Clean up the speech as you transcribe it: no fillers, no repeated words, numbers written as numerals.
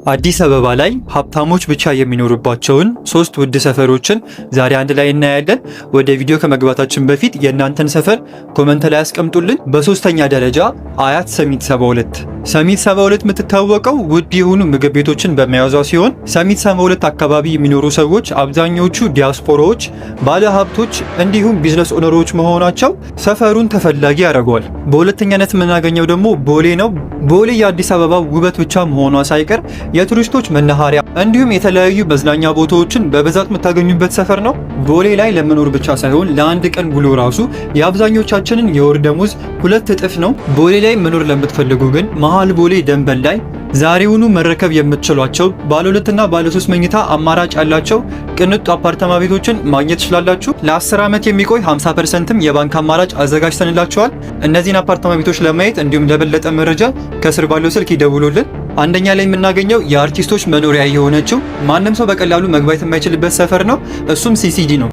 አዲስ አበባ ላይ ሀብታሞች ብቻ የሚኖሩባቸውን 3 ውድ ሰፈሮችን ዛሬ አንድ ላይ እናያለን። ወደ ቪዲዮ ከመግባታችን በፊት የእናንተን ሰፈር ኮመንት ላይ አስቀምጡልን። በሶስተኛ ደረጃ አያት ሰሚት 72። ሰሚት 72 የምትታወቀው ውድ የሆኑ ምግብ ቤቶችን በመያዟ ሲሆን ሰሚት 72 አካባቢ የሚኖሩ ሰዎች አብዛኞቹ ዲያስፖራዎች፣ ባለ ሀብቶች እንዲሁም ቢዝነስ ኦነሮች መሆናቸው ሰፈሩን ተፈላጊ ያደርገዋል። በሁለተኛነት የምናገኘው ደግሞ ቦሌ ነው። ቦሌ የአዲስ አበባ ውበት ብቻ መሆኗ ሳይቀር የቱሪስቶች መናኸሪያ እንዲሁም የተለያዩ መዝናኛ ቦታዎችን በብዛት የምታገኙበት ሰፈር ነው። ቦሌ ላይ ለመኖር ብቻ ሳይሆን ለአንድ ቀን ውሎ ራሱ የአብዛኞቻችንን የወር ደሞዝ 2 እጥፍ ነው። ቦሌ ላይ መኖር ለምትፈልጉ ግን መሃል ቦሌ ደንበል ላይ ዛሬውኑ መረከብ የምትችሏቸው ባለ 2 እና ባለ 3 መኝታ አማራጭ ያላቸው ቅንጡ አፓርታማ ቤቶችን ማግኘት ትችላላችሁ። ለ10 ዓመት የሚቆይ 50%ም የባንክ አማራጭ አዘጋጅተንላችኋል። እነዚህን አፓርታማ ቤቶች ለማየት እንዲሁም ለበለጠ መረጃ ከስር ባለው ስልክ ይደውሉልን። አንደኛ ላይ የምናገኘው የአርቲስቶች መኖሪያ የሆነችው ማንም ሰው በቀላሉ መግባት የማይችልበት ሰፈር ነው። እሱም ሲሲዲ ነው።